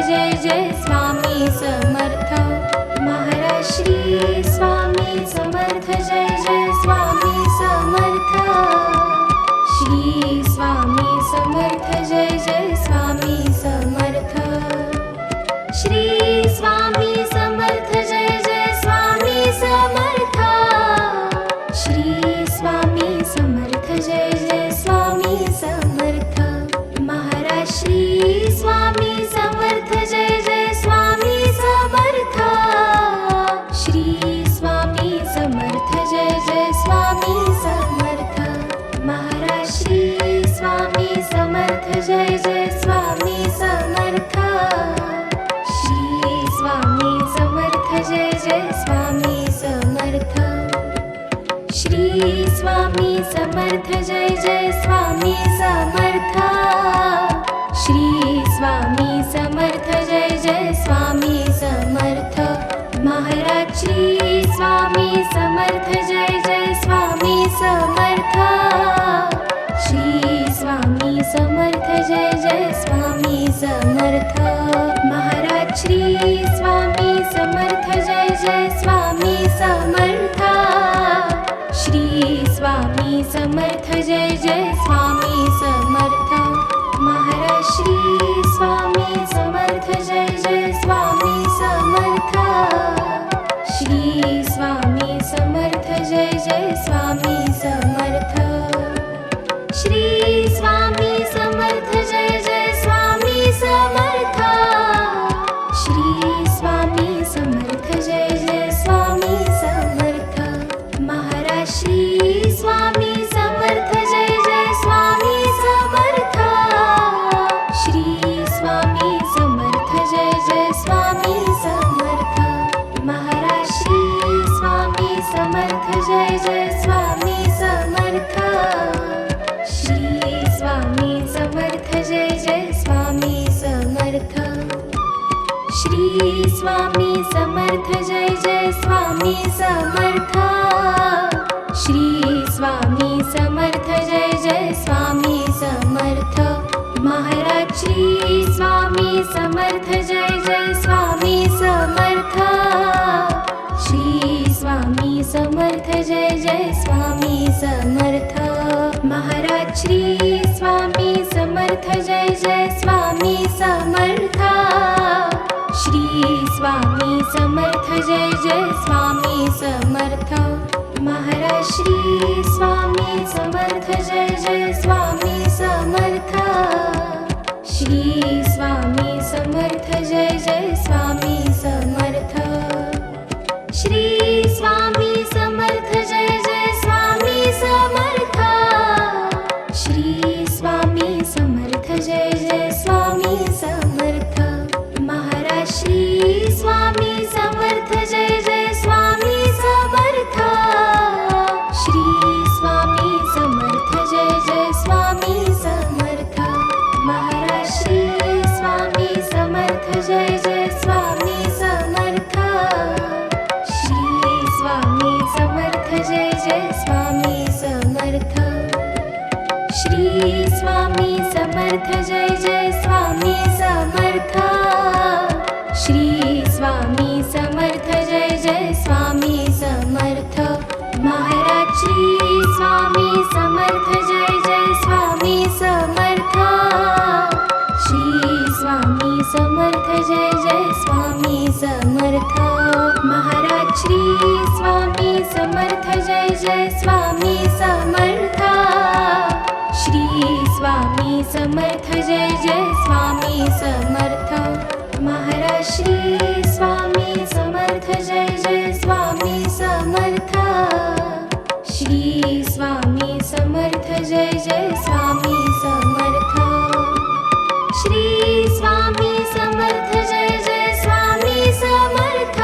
जय जय स्वामी समर्थ महाराज श्री स्वामी समर्थ जय जय स्वामी समर्थ श्री स्वामी समर्थ जय जय स्वामी समर्थ श्री स्वामी समर्थ जय जय स्वामी समर्थ श्री स्वामी समर्थ जय जय स्वामी समर्थ महाराज श्री स्वामी समर्थ जय जय स्वामी समर्थ श्री स्वामी समर्थ जय जय स्वामी समर्थ महाराज श्री स्वामी समर्थ जय जय स्वामी समर्थ श्री स्वामी समर्थ जय जय स्वामी समर्थ श्री स्वामी समर्थ जय जय स्वामी समर्थ श्री स्वामी समर्थ जय जय स्वामी समर्थ महाराज श्री स्वामी समर्थ जय जय स्वामी समर्थ श्री स्वामी समर्थ जय जय स्वामी समर्थ महाराज श्री स्वामी समर्थ जय जय स्वामी समर्थ श्री स्वामी समर्थ जय जय स्वामी समर्थ महाराज श्री स्वामी समर्थ जय जय स्वामी समर्थ श्री स्वामी समर्थ जय जय स्वामी समर्थ श्री स्वामी समर्थ जय जय स्वामी समर्थ श्री स्वामी समर्थ जय जय स्वामी समर्थ महाराज श्री स्वामी समर्थ जय जय स्वामी समर्थ श्री स्वामी समर्थ जय जय स्वामी समर्थ महाराज श्री स्वामी समर्थ जय जय स्वामी समर्थ श्री स्वामी समर्थ जय जय स्वामी समर्थ श्री स्वामी समर्थ जय जय स्वामी समर्थ श्री स्वामी समर्थ जय जय स्वामी समर्थ महाराज श्री स्वामी समर्थ जय जय स्वामी समर्थ श्री स्वामी समर्थ जय जय स्वामी समर्थ महाराज श्री स्वामी समर्थ जय जय स्वामी समर्थ श्री स्वामी समर्थ जय जय स्वामी समर्थ महाराज श्री स्वामी समर्थ जय जय स्वामी समर्थ श्री स्वामी समर्थ जय जय स्वामी समर्थ श्री स्वामी समर्थ जय जय स्वामी समर्थ श्री स्वामी समर्थ जय जय स्वामी समर्थ महाराज श्री स्वामी समर्थ जय जय स्वामी समर्थ श्री स्वामी समर्थ जय जय स्वामी समर्थ महाराज श्री स्वामी समर्थ जय जय स्वामी समर्थ श्री स्वामी समर्थ जय जय स्वामी समर्थ श्री स्वामी समर्थ जय जय स्वामी समर्थ श्री स्वामी समर्थ जय जय स्वामी समर्थ महाराज श्री स्वामी समर्थ जय जय स्वामी समर्थ श्री स्वामी समर्थ जय जय स्वामी समर्थ महाराज श्री स्वामी समर्थ जय जय स्वामी समर्थ श्री स्वामी समर्थ जय जय स्वामी समर्थ महाराज श्री स्वामी समर्थ जय जय स्वामी समर्थ श्री स्वामी समर्थ जय जय स्वामी समर्थ श्री स्वामी समर्थ जय जय स्वामी समर्थ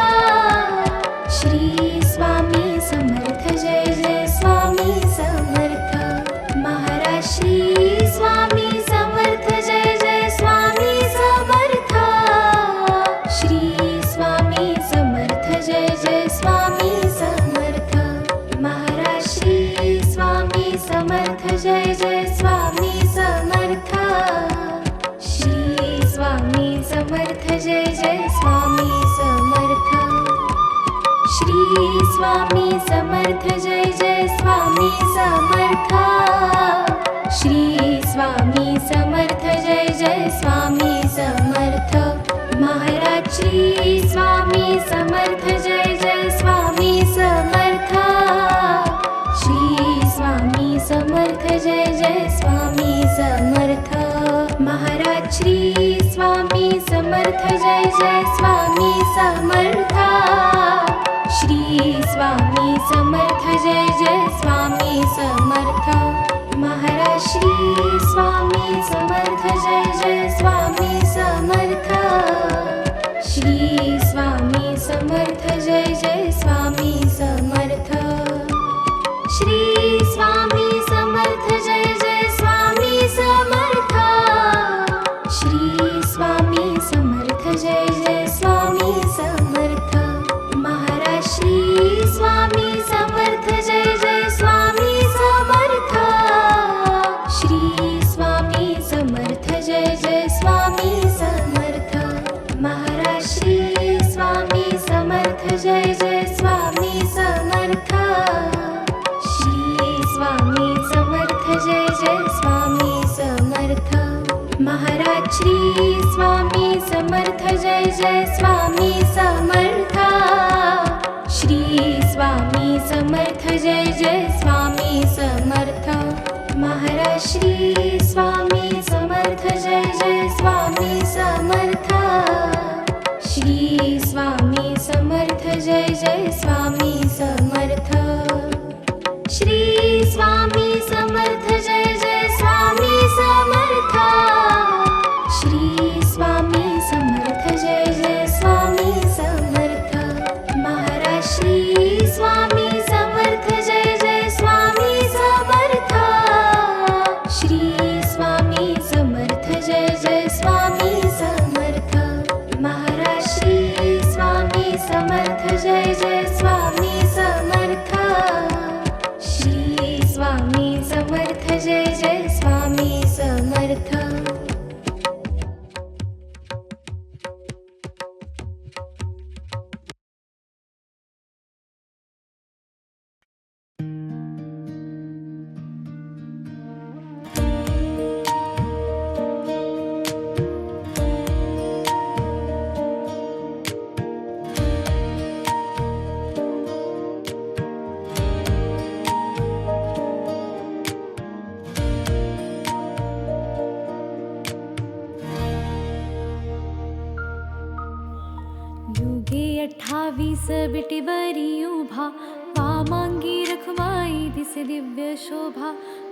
श्री स्वामी समर्थ जय जय स्वामी समर्थ महाराज श्री स्वामी समर्थ जय जय स्वामी समर्थ श्री जय जय स्वामी समर्थ. श्री स्वामी समर्थ जय जय स्वामी समर्थ. श्री स्वामी समर्थ जय जय स्वामी समर्थ. महाराज श्री स्वामी समर्थ जय जय स्वामी समर्थ. श्री स्वामी समर्थ जय जय स्वामी समर्थ. महाराज श्री स्वामी समर्थ जय जय स्वामी समर्थ. श्री स्वामी समर्थ जय जय स्वामी समर्थ. महाराज श्री स्वामी समर्थ जय जय स्वामी समर्थ. श्री स्वामी समर्थ जय जय स्वामी समर्थ. श्री स्वामी समर्थ जय जय स्वामी समर्थ. श्री स्वामी समर्थ जय जय स्वामी समर्थ. महाराज श्री स्वामी समर्थ जय जय स्वामी समर्थ. श्री स्वामी समर्थ जय जय स्वामी समर्थ. महाराज श्री स्वामी समर्थ जय जय स्वामी समर्थ. श्री स्वामी समर्थ जय जय स्वामी समर्थ. महाराज श्री स्वामी समर्थ जय जय स्वामी समर्थ. श्री स्वामी समर्थ जय जय स्वामी समर्थ. महाराज श्री स्वामी समर्थ जय जय स्वामी समर्थ. श्री स्वामी समर्थ जय जय स्वामी समर्थ. श्री स्वामी समर्थ जय जय स्वामी समर्थ. श्री स्वामी समर्थ जय जय स्वामी समर्थ. महाराज श्री स्वामी समर्थ जय जय स्वामी समर्थ. श्री स्वामी समर्थ जय जय स्वामी समर्थ. महाराज श्री स्वामी समर्थ जय जय स्वामी समर्थ. श्री स्वामी समर्थ जय जय स्वामी समर्थ. युगे 28 बिटीवरी उभा, वामांगी रखमाई दिसे दिव्य शोभा.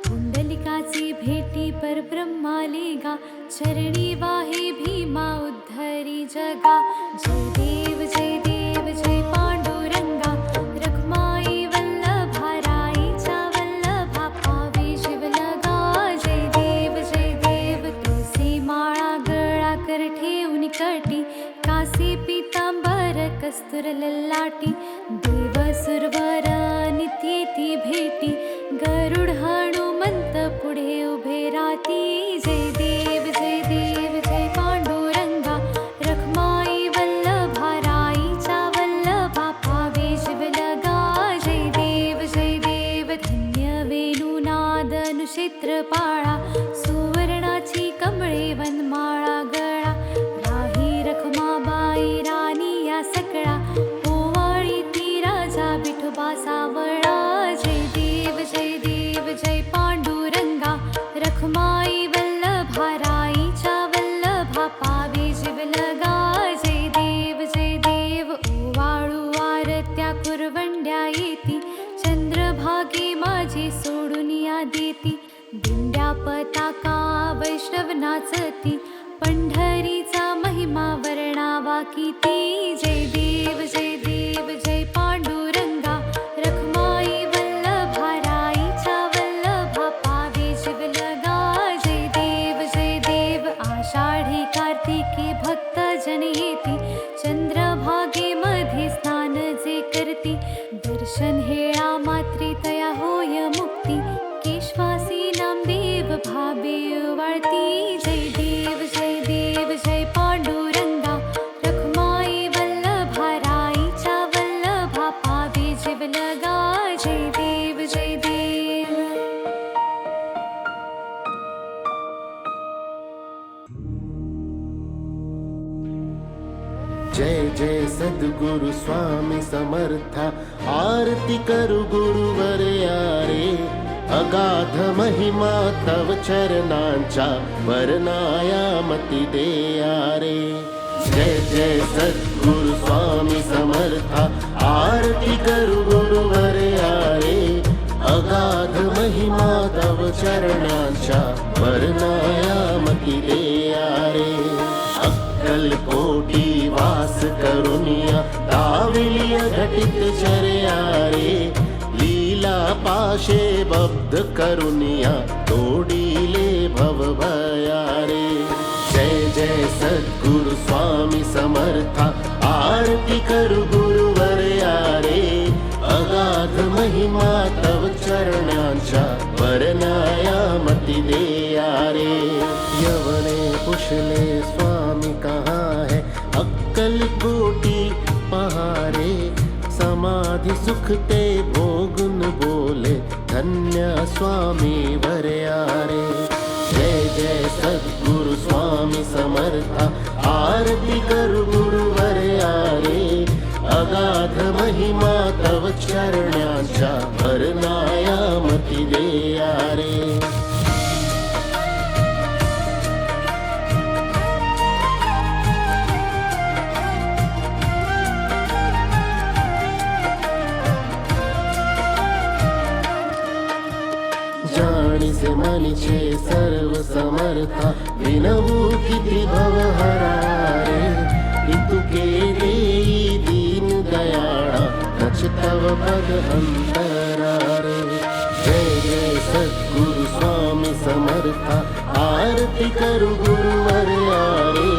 कुंडलिकाची भेटी परब्रह्माले गा, चरणी वाहे भीमा उद्धरी जगा. जय देव जय पांडुरंगा, रखमाई वल्लभा राईच्या वल्लभा पावे शिवलगा. जय देव तुळसी माळा गळा कर ठेवून कटी, कासे पीतांबर कस्तुर ललाटी. देव सुरवर नित्येती भेटी, गरुड हनुमंत पुढे उभे राती. जय देव जय पांडुरंगा, रखमाई वल्लभा राईच्या वल्लभा पावे शिवलगा. जय देव धन्य वेणुनाद अनुक्षेत्रपाळा, सुवर्णाची कमळे वनमाळा गळा. राही रखमाबाई राणी या सकळा, ओवाळी ती राजा विठोबा सावळा. जय देव जय पांडुरंगा, रखमाई वल्लभा राईच्या वल्लभा पावे शिवलगा. जय देव ओवाळू आरत्या कुरवंड्या येती, चंद्रभागे माझी सोडून या देती. दिंड्या पताका वैष्णव नाचती, पंढरीचा महिमा वर्णावा किती. जय देव जय पांडुरंगा, रखमाई वल्लभा राईच्या वल्लभा पावे शिवलगा. जय देव आषाढी कार्तिकी भक्त जन येती, चंद्रभागे मध्ये स्नान जे करती. दर्शन हेळा मात्रे तया होय मुक्ती, केशवासी नामदेव भावे वाळती. जय देव जय पांडुरंगा, जय जय सद्गुरु स्वामी समर्था, आरती करू गुरुवर यारे. अगाध महिमा तव चरणांच्या, वर्णाया मती दे यारे. जय जय सद्गुरु स्वामी समर्था, आरती करू गुरुवर यारे. अगाध महिमा तव चरणांच्या, वर्णाया मती दे यारे. अक्कलकोटी वास करुनिया, दाविलिय घटित चर्या रे. लीला पाशे बब्ध करुनिया, तोडीले भव भया रे. जय जय सद्गुरु स्वामी समर्था, आरती करू गुरुवर यारे. अगाध महिमा तव चरणांच्या, वर्णाया मती दे यारे. यवने पुछले स्वामी कहाँ है, अक्कलकोटी पहारे. समाधि सुख ते भोगुन बोले, धन्य स्वामी वरयारे. जय जय सद्गुरु स्वामी समर्था, आरती करू गुरुवर यारे. अगाध महिमा तव चरणांच्या, वर्णाया मती दे यारे. जाणीसे मनीचे सर्व समर्था, विनवू किती भवहरारे. इतुके देई दीन दयाळा, नच तव पद अंतरारे. जय जय सद्गुरु स्वामी समर्था, आरती करू गुरुवर यारे.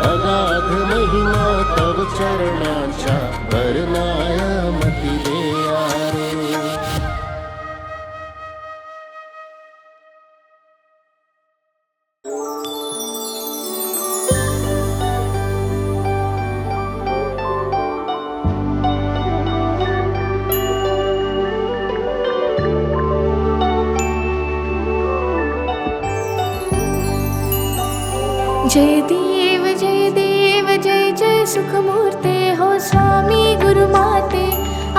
अगाध महिमा तव चरणांच्या, वर्णाया मती दे यारे. जय देव जय जय सुखमूर्ते हो स्वामी गुरुमाते.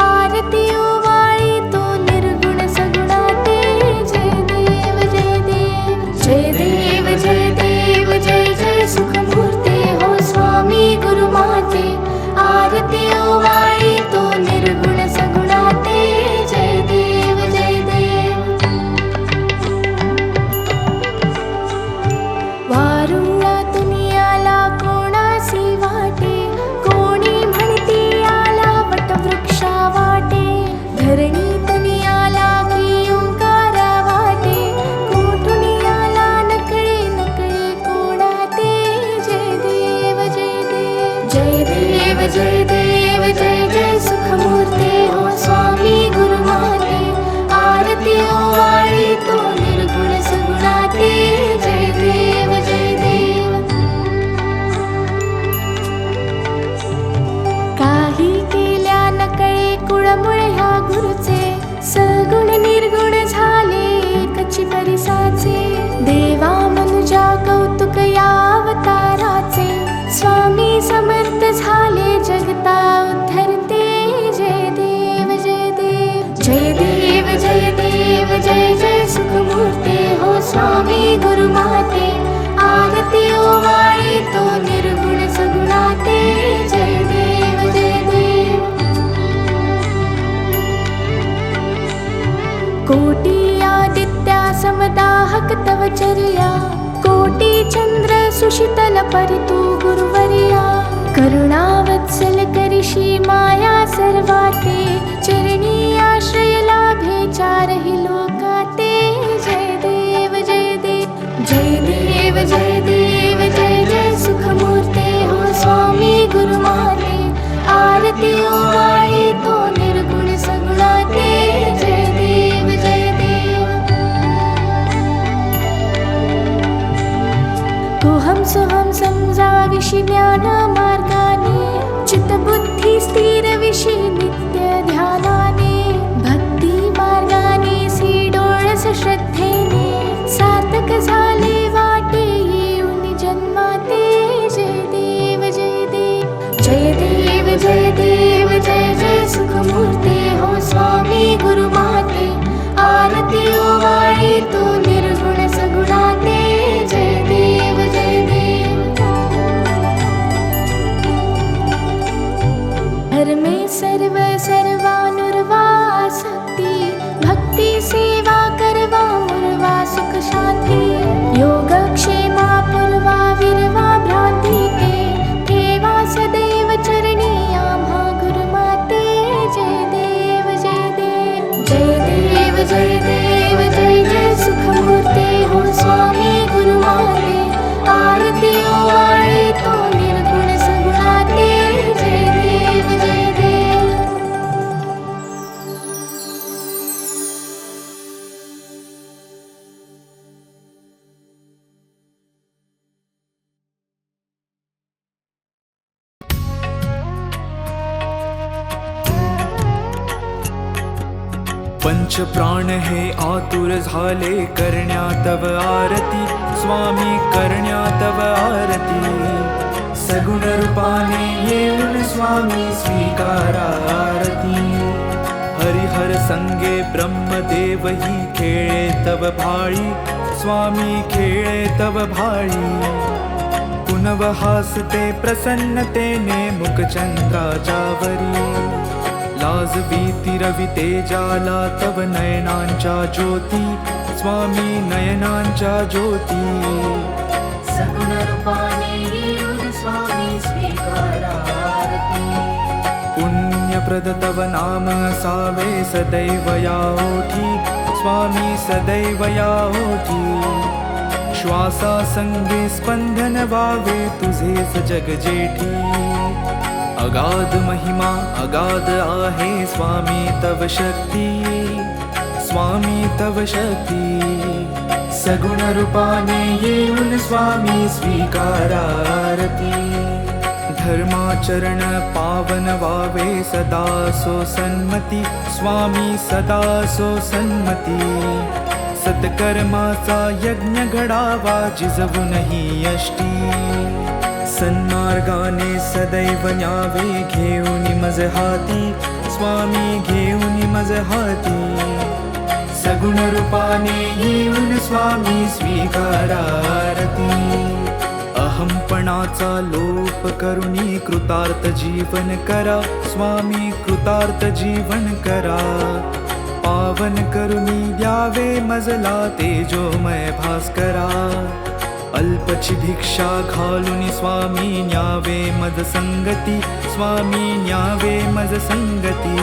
आरती ओवाळी तो निर्गुण सगुणाते. जय देव जय देव जय जय सुखमूर्ते हो स्वामी गुरुमाते. आरती ओवाळी तो निर्गुण सगुणाते. जय देव वारुळा दुनियाला कोणासी वाटे, कोणी म्हणती आला वटवृक्षा वाटे. धरणी तनियाला की ओंकारा वाटे, कोठुनी आला नकळे नकळे कोणाते. जय देव जय जय सुखमूर्ते हो स्वामी गुरुमाते. आरती ओवाळी तो निर्गुण सगुणाते. जय देव काही केल्या नकळे कुळमुळे ह्या गुरुचे, सगुण निर्गुण झाले एकची परिसाचे. देवा मनुजा कौतुक या अवताराचे, स्वामी समर्थ झाले जगता उद्धरते. जय देव जय जय सुखमूर्ते हो स्वामी गुरुमाते. आरती ओवाळी तो निर्गुण सगुणाते. जय देव कोटी आदित्या समदाहक तव चर्या. कोटी चंद्र सुशीतल परितु गुरुवर्या. करुणावत्सल करिषी माया सर्वाते. चरणी आश्रय लाभे चारही लोकाते. जय देव जय जय सुखमूर्ते हो स्वामी गुरुमाते. आरती ओवाळी तो निर्गुण सगुणाते. जय देव कोहम सोहम समजाविषी ज्ञान मार्गाने. चित्तबुद्धी स्थिर विषी नित्य ध्यानाने. भक्ती मार्गाने जय देव जय जय सुखमूर्ते हो स्वामी गुरुमाते आरती ओवाळी तू निर्गुण सगुणाते जय देव जय देव हर में सर्व सर्वानुर्वा शक्ति भक्ति सेवा करवा मुर्वा सुख शांती योग क्षेमा पूर्वा विरवा भ्रांती ते ठेवा सदैव चरणी आम्हा गुरुमाते जय देव जय देव जय देव जय देव जय जय सुखमूर्ते हो स्वामी गुरुमाते आरती ओवाळी तो निर्गुण सगुणाते जय देव जय देव पंच प्राण हे आतुर झाले करण्या तव आरती स्वामी करण्या तव आरती सगुण रूपाने येऊन स्वामी स्वीकारा आरती हरिहर संगे ब्रह्मदेव ही खेळे तव भाळी स्वामी खेळे तव भाळी पुनव हासते प्रसन्नतेने मुखचंद्राच्या वरी लाज भीती रवी तेजाला तव नयनांच्या ज्योती स्वामी नयनांच्या ज्योती सगुण रूपाने येऊन स्वामी स्वीकारा आरती पुण्यप्रद तव नाम असावे सदैव या ओठी स्वामी सदैव या ओठी श्वासा संगे स्पंदन व्हावे तुझेच जग जेठी अगाध महिमा अगाध आहे स्वामी तव शक्ती स्वामी तव शक्ती सगुण रूपाने येऊन स्वामी स्वीकारा आरती धर्माचरण पावन व्हावे सदा सो सन्मती स्वामी सदा सो सन्मती सत्कर्माचा यज्ञ घडावा जिजवूनही यष्टी सन्मार्गाने सदैव न्यावे घेऊन मज हाती स्वामी घेऊन मज हाती सगुण रूपाने येऊन स्वामी स्वीकारा आरती अहंपणाचा लोप करुणी कृतार्थ जीवन करा स्वामी कृतार्थ जीवन करा पावन करुणी द्यावे मजला तेजोमय भास्करा अल्पची भिक्षा घालून स्वामी न्यावे मज संगती स्वामी न्यावे मज संगती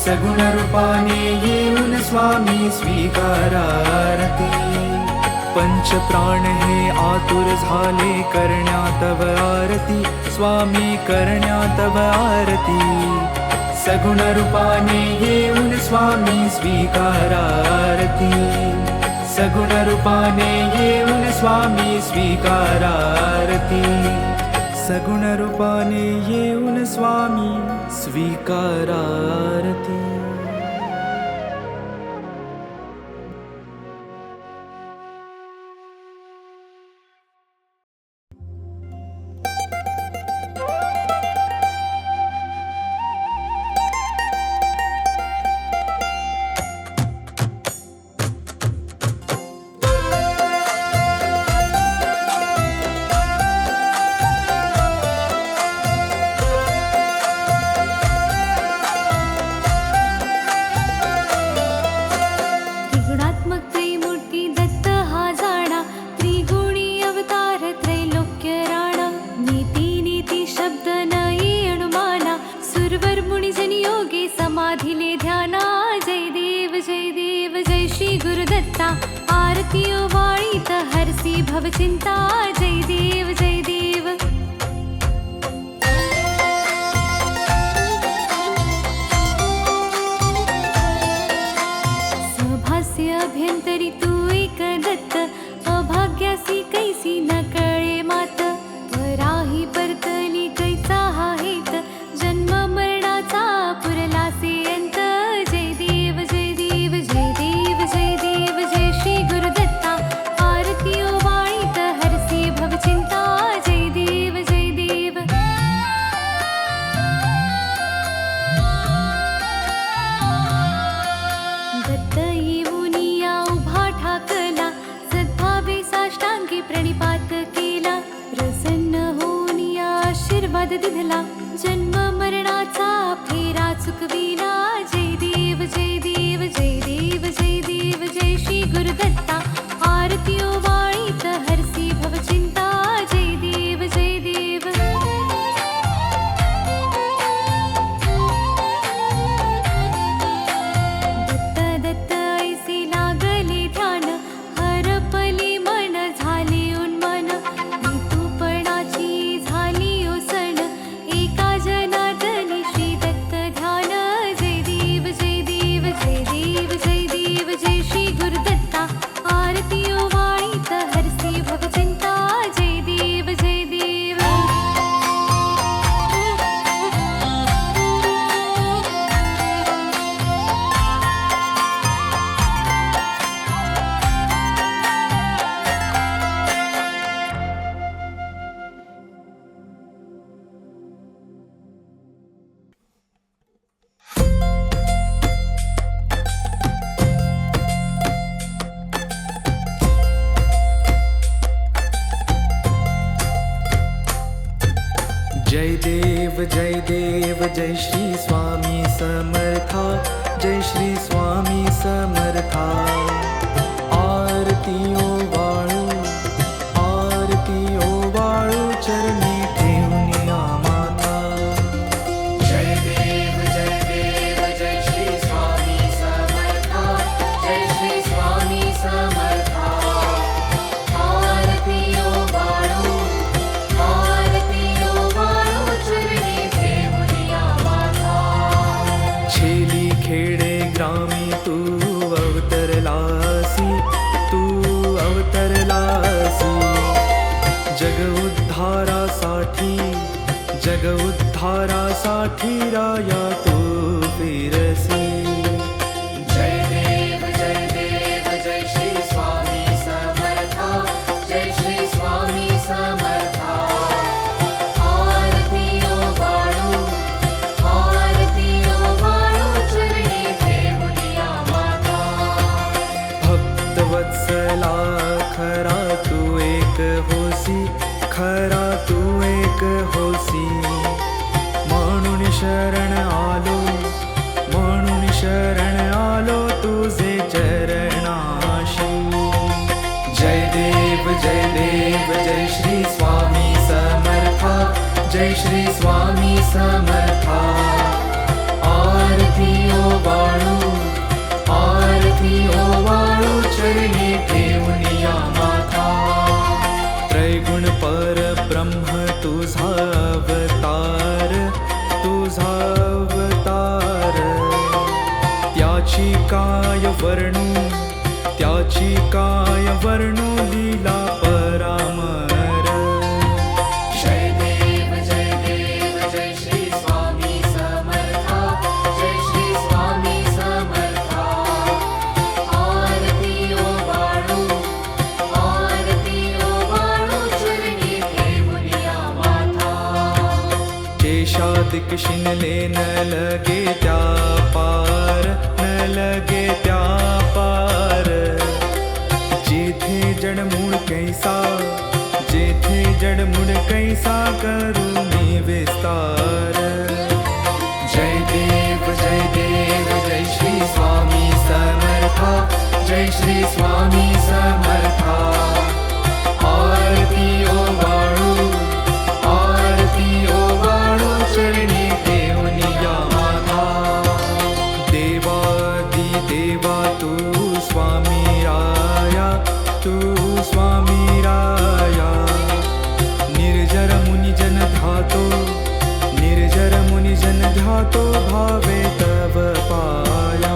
सगुण रूपाने येऊन स्वामी स्वीकारा आरती पंच प्राण हे आतुर झाले करण्या तव आरती स्वामी करण्या तव आरती सगुण रूपाने येऊन स्वामी स्वीकारा आरती सगुण रूपाने येऊन स्वामी स्वीकारा आरती सगुण रूपाने येऊन स्वामी स्वीकारा आरती आरती ओवाळी हरसी भवचिंता जय देव जय देव सभास्य अभ्यंतरी तू एक दत्त अभाग्यासी कैसी न कळे मात वराही परतली कैचा हा हेत जन्म मरणाचा पुरलासे अंत जय देव जय देव जय देव जय देव जय श्री गुरुदत्ता आरती ओवाळी हरसी भवचिंता जन्म मरणाचा फेरा चुकविला. जय देव जय देव जय देव जय देव जय श्री गुरुदत्ता. आरती ओवाळीत हरसी भवचिंता. जय देव जय देव. दत्त दत्त ऐसे लागले ध्यान, हरपली मन झाले उन्मन. नितूपणाची झाली ओसण, एका जनार्दनी श्री दत्त ध्यान. जय देव जय देव जय देव जय देव जय श्री गुरुदत्ता. आरती ओवाळीत हरसी भवचिंता. जय देव जय देव. जय देव जय श्री स्वामी समर्था. जय श्री स्वामी समर्था. आरती ओवाळू, आरती ओवाळू चरणी ठेवून माता. जय देव जय श्री स्वामी समर्था. जय श्री स्वामी समर्था. आरती ओवाळू, आरती ओवाळू चरणी ठेवूया माता. छेली खेडे ग्रामी तू अवतरलासी, तू अवतरलासी. जग उद्धारासाठी, जग उद्धारासाठी राया तू फिरसी. जय देव जय श्री स्वामी समर्था. जय श्री स्वामी समर्था. आरती ओवाळू, आरती ओवाळू चरणी ठेवूया माता. भक्तवत्सला खरा तू एक होसी, खरा तू एक होसी. म्हणून शरण आलो, म्हणून शरण आलो तुझे चरणाशी. जय देव जय श्री स्वामी समर्था. जय श्री स्वामी समर्था. आरती ओवाळू, आरती ओवाळू चरणी ठेवूया माता. त्रैगुण परब्रह्म तुझा अवतार, तुझा अवतार. त्याची काय वर्णू, त्याची काय वर्णू लीला परामर. जय देव जय श्री स्वामी समर्था. जय श्री स्वामी समर्था. आरती ओवाळू, आरती ओवाळू चरणी ठेवूया माता. केशादिक शिनले न लगे त्या पार, न लगे त्या पार. जेथे जडमूळ कैसा, जेथे जडमूळ कैसा करू मी विस्तार. जय देव जय श्री स्वामी समर्था. जय श्री स्वामी समर्था. आरती ओवाळू, आरती ओवाळू चरणी ठेवूया माता. देवादी देवा तू स्वामी राया, तू स्वामी राया. निर्जर मुनिजन ध्यातो, निर्जर मुनिजन ध्यातो भावे तव पाया.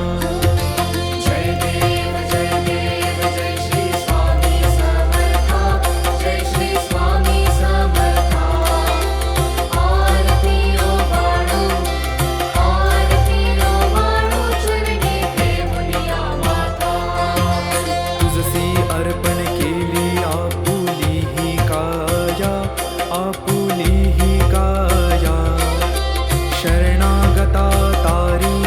जय देव जय श्री स्वामी समर्था. जय श्री स्वामी समर्था. आरती ओवाळू, आरती ओवाळू चरणी ठेवूया माता. तुझसी अर्पण केली आपुली ही काया, आपुली ही काया. शरणागता तारी,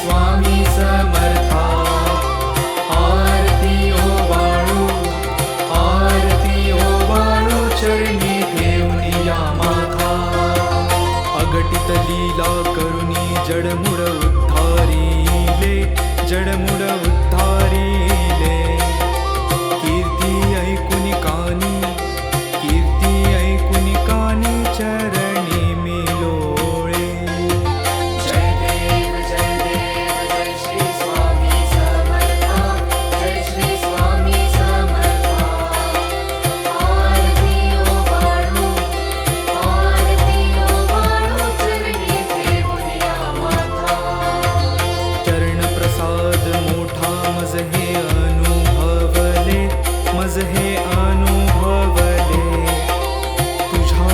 स्वामी समर्था आरती ओवाळू चरणी घेऊन या माथा अगटित लीला करुणी जडमुड उद्धारिले कीर्ती ऐकुनी कानी चरणी मिलोळे जय देव जय श्री स्वामी समर्था जय श्री स्वामी समर्था आरती ओवाळू चरणी घेऊन या माथा चरण प्रसाद मोठा मज हे अनुभवले तुझ्या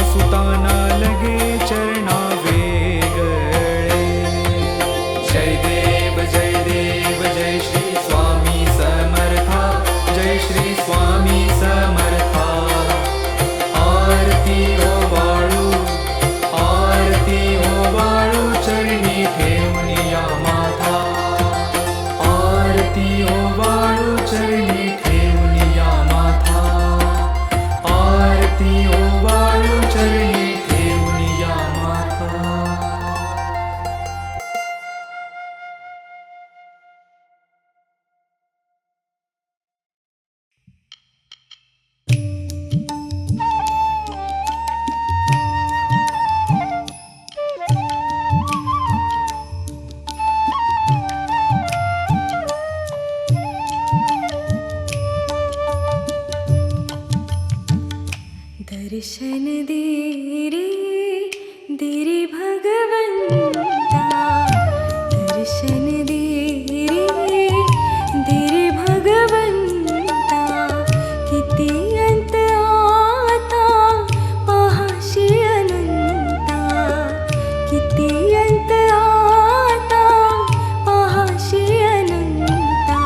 सुताना लगे चरणा वेगळे जय देव जय श्री स्वामी समर्था जय श्री स्वामी समर्था आरती ओवाळू चरणी घेऊन या माथा आरती ओवाळू चरणी घेऊन या माथा आरती ओवाळू चरणी घेऊन या माथा दर्शन दे रे भगवंता दर्शन दे रे भगवंता किती अंत आता पाहाशी अनंता किती अंत आता पाहाशी अनंता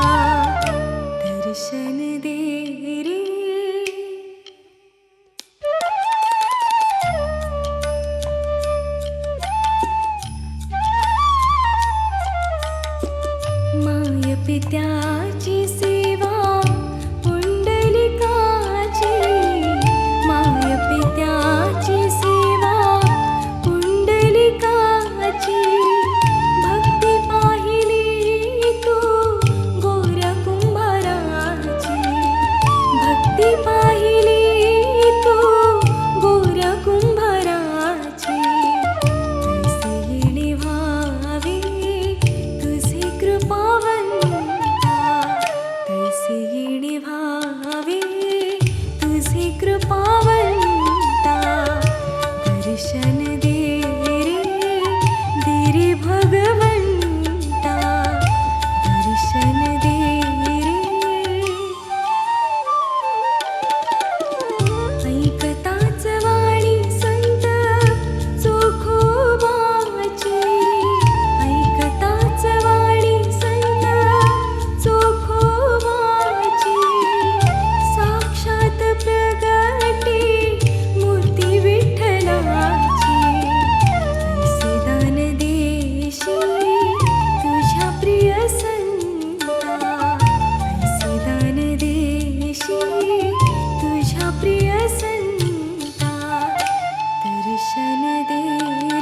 दर्शन दे रे माय पित्याची सेवा पुंडलिकाची माय पित्याची सेवा पुंडलिकाची भक्ती पाहिली तू गोऱ्या कुंभाराची भक्ती पाहिली तू गोऱ्या कुंभाराची तैसे येणे व्हावे तुझे कृपावंता तैसे येणे व्हावे तुझे कृपावंता दर्शन दे रे भगवंता दर्शन दे ऐकताच वाणी संत चोखोबाची ऐकताच वाणी संत चोखोबाची साक्षात प्रगटी मूर्ती विठ्ठलाची ऐसे दान देशी तुझ्या प्रिय संता ऐसे दान देशी तुझ्या प्रिय संता दर्शन दे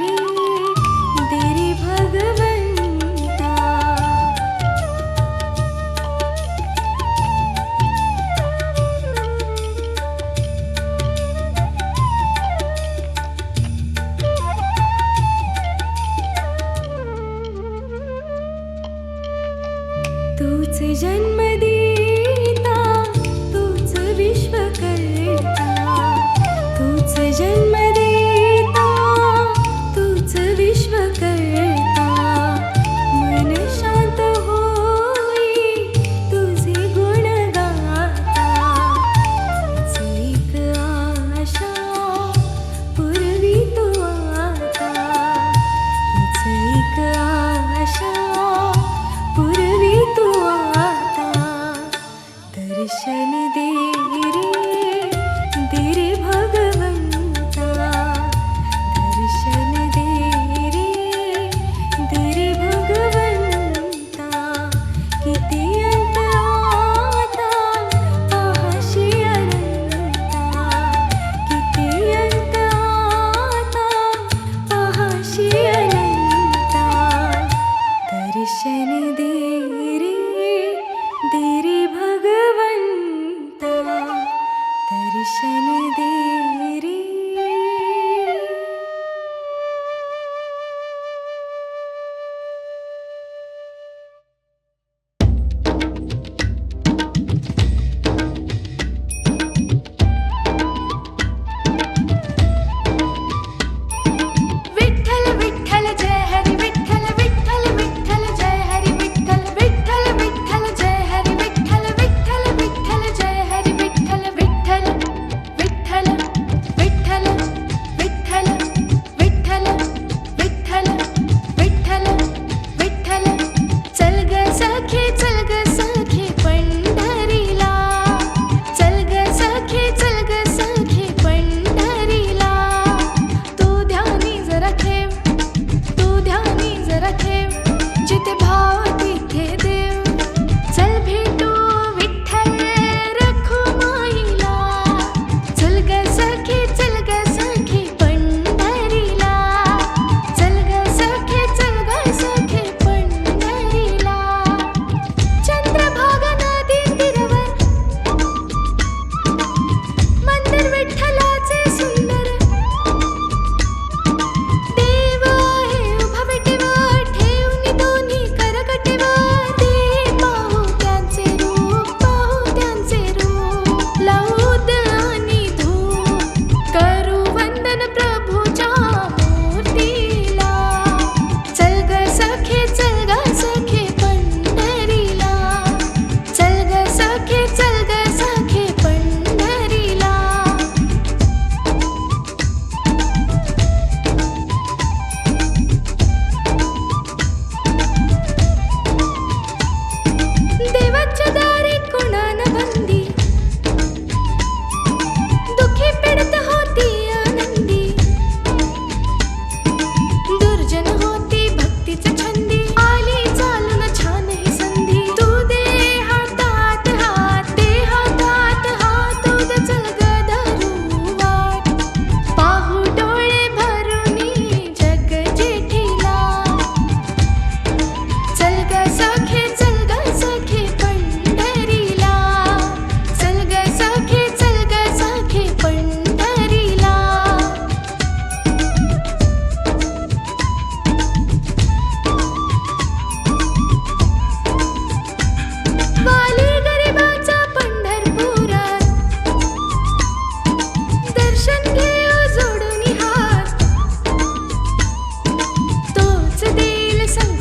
रे भगवंता तूच जन्म देता तूच विश्व करता तूच जन्म देता तूच विश्व करता मन शांत होई तुझे गुण गाता हीच एक आशा पूर्वी तू आता हीच एक आशा पूर्वी तू आता दर्शन दे रे भगवंता दर्शन दे रे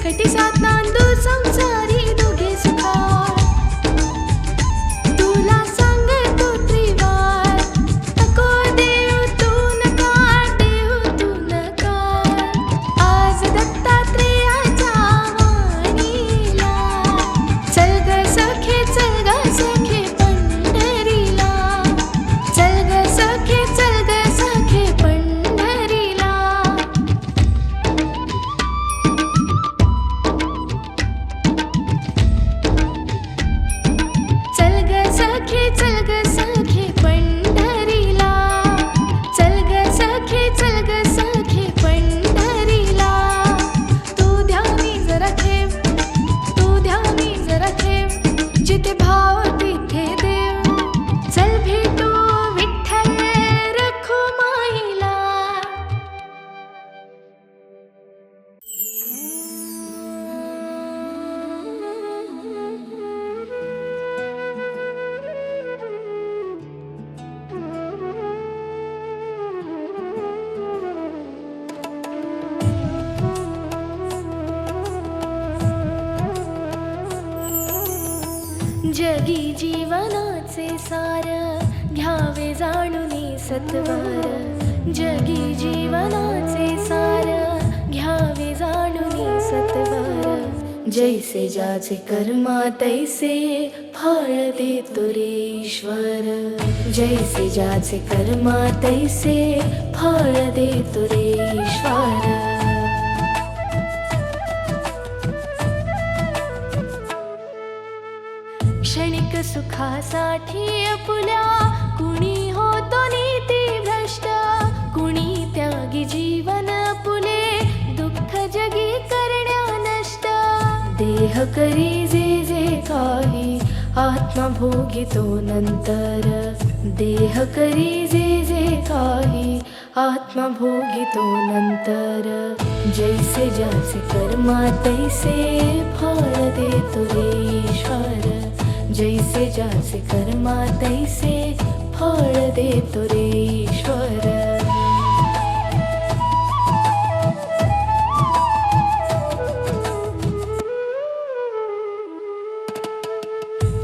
खटिसात नांदू संसारी दोघे सुखार. तुला सांगतो त्रिवार, नको देऊ तू नकार, देऊ तू नकार. आज दत्तात्रेयाच्या वाणीला चल ग सखे, चल ग सखे पंढरीला. चल ग सखे, चल ग सखे पंढरीला. चल ग सखे, चल ग सखे पंढरीला. चल ग सखे, चल ग सखे पंढरीला. तू ध्यानी जरा ठेव, तू ध्यानी जरा ठेव, जिथे भाव तिथे देव. चल भेटू विठ्ठल रखुमाईला. जगी जीवनाचे सार, घ्यावे जाणूनी सत्वर. जगी जीवनाचे सार, घ्यावे जाणूनी सत्वर. जैसे ज्याचे कर्मा तैसे फळ देतो रे ईश्वर. जैसे ज्याचे कर्मा तैसे फळ देतो रे ईश्वर. क्षणिक सुखासाठी आपुल्या कुणी होतो नीती भ्रष्ट. कुणी त्यागी जीवन आपुले, दुःख जगी करण्या नष्ट. देह करी जे जे काही, आत्मा भोगितो नंतर. देह करी जे जे काही, आत्मा भोगितो नंतर. जैसे ज्याचे कर्मा तैसे फळ देतो रे ईश्वर. जैसे ज्याचे कर्मा तैसे फळ देतो रे ईश्वर.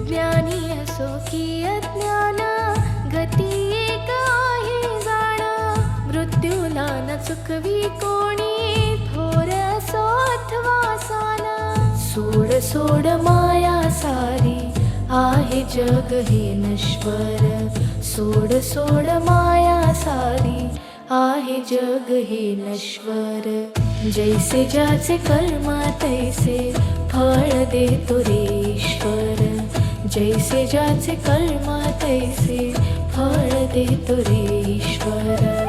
ज्ञानी असो की अज्ञान, गती एक आहे जाण. मृत्यूला न चुकवी कोणी, थोर असो अथवा सान. सोड सोड माया सारी, आहे जग हे नश्वर. सोड सोड माया सारी, आहे जग हे नश्वर. जैसे ज्याचे कर्मा तैसे फळ देतो रे ईश्वर. जैसे ज्याचे कर्मा तैसे फळ देतो रे ईश्वर.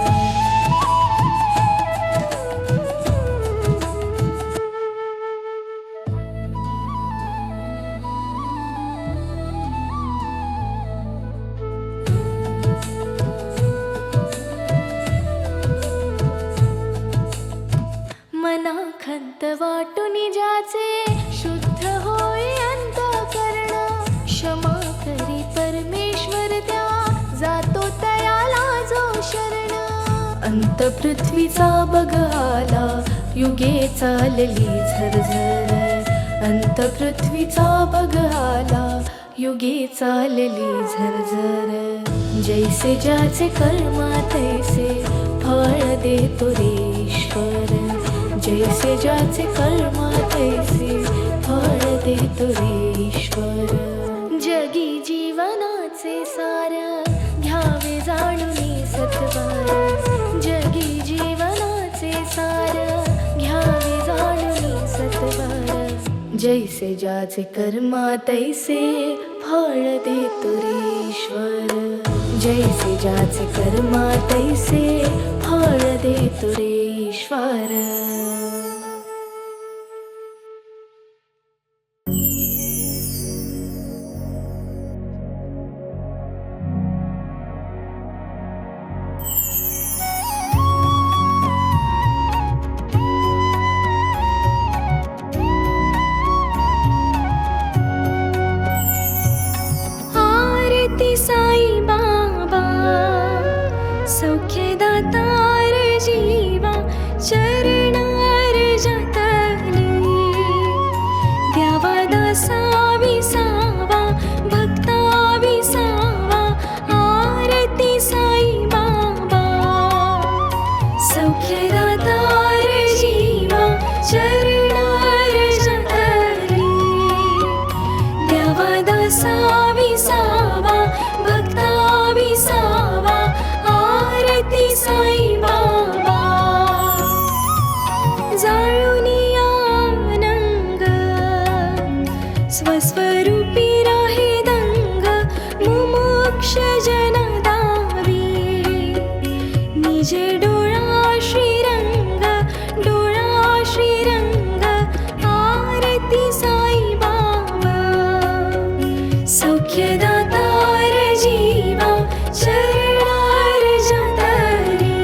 मना खंत वाटुनी ज्याचे, शुद्ध होई अंतःकरण. क्षमा करी परमेश्वर त्या, जातो तयाला जो शरण. अंत पृथ्वीचा बघ आला, युगे चालली झरझर. अंत पृथ्वीचा बघ आला, युगे चालली झरझर. जैसे ज्याचे कर्मा तैसे फळ देतो रे ईश्वर. जैसे ज्याचे कर्मा तैसे फळ देतो रे ईश्वर. जगी जीवनाचे सार, घ्यावे जाणूनी सत्वर. जगी जीवनाचे सार, घ्यावे जाणूनी सत्वर. जैसे ज्याचे कर्मा तैसे फळ देतो रे ईश्वर. जैसे ज्याचे कर्मा तैसे फळ देतो रे ईश्वर. सौख्यदातार जीवा चरणार जातली. स्वस्वरूपी राहे दंग मुमुक्ष जन दावी निज डोळा श्रीरंग आरती साई बाबा सौख्यदातार जीवा चरणार जातरी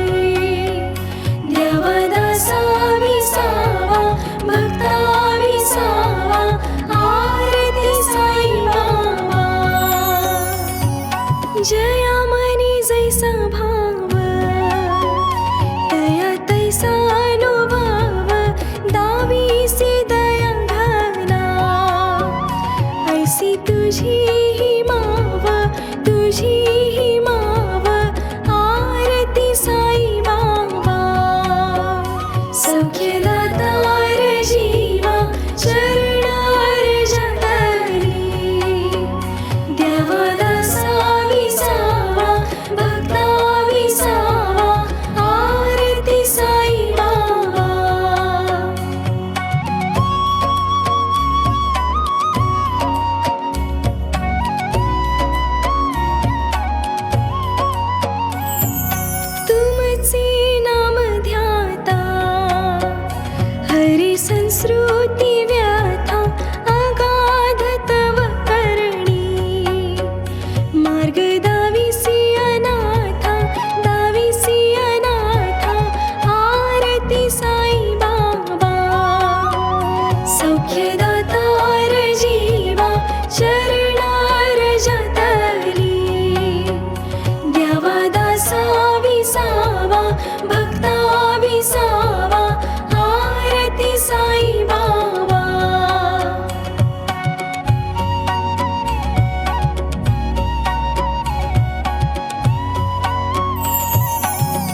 देवदासा विसावा भक्ता विसावा आरती साई बाबा जया मनी जैसा भाव तया तैसा अनुभव दावीसी दया घना ऐसी तुझी ही माव आरती साई बाबा सौख्यदातार जीवा चरणार जातरी देवदासा विसावा भक्ता विसावा आरती साई बाबा तुमचे नाम ध्याता हरी संस्कृती व्याथा अगाध तव करणी मार्ग दाविसी अनाथा आरती साई बाबा सौख्यदातार जीवा चरणार जातरी देवदासा विसावा भक्ता विसावा आरती साई बाबा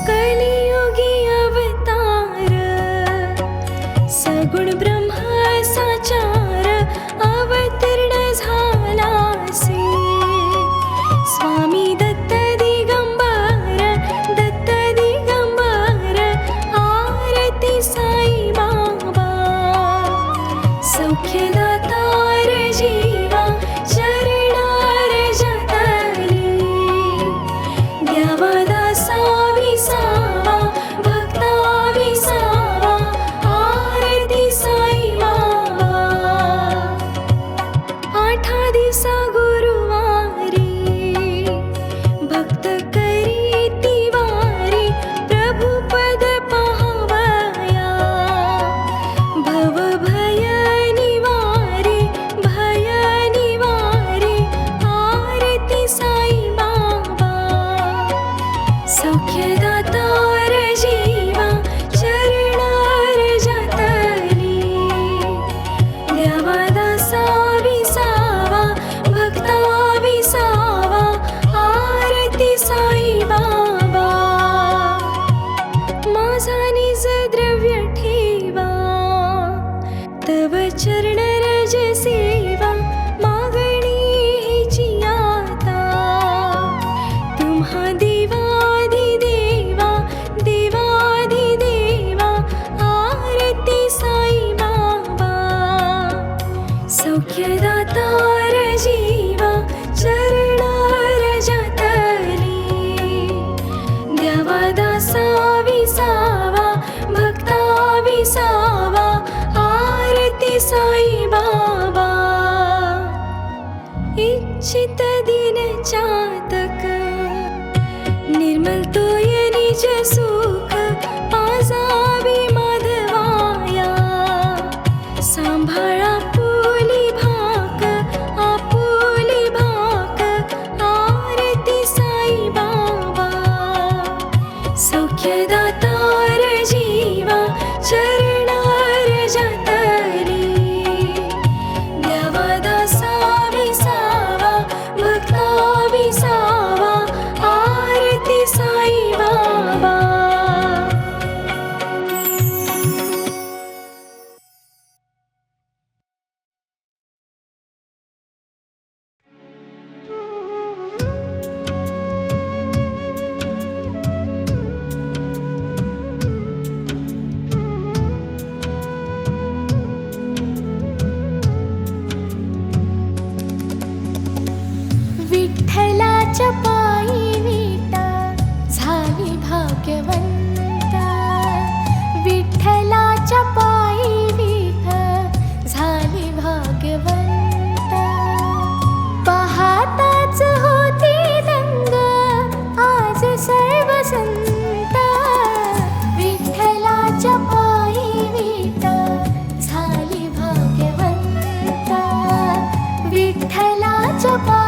कलियुगी अवतार सगुण ब्रह्म साचार अवतीर्ण झालासे स्वामी दत्त दिगंबर आरती साई बाबा सौख्यदातार जीवा चरणार जातरी देवदासा विसावा भक्ता विसावा आरती साई बाबा आठा दिवसा गुरुवारी भक्त करी तिवारी प्रभु पद पाहावया भव भय निवारी आरती साई बाबा सौख्यदातार जीवा चरणार जातरी देवदासा विसावा भक्ता विसावा आरती साई बाबा माझा निज द्रव्य ठेवा तव चरण रज सेवा मागणी हिची आता तुम्हा देवाधिदेवा आरती साई बाबा सौख्यदातार जीवा चरणार जातरी देवदासा विसावा भक्ता विसावा आरती साई बाबा जपा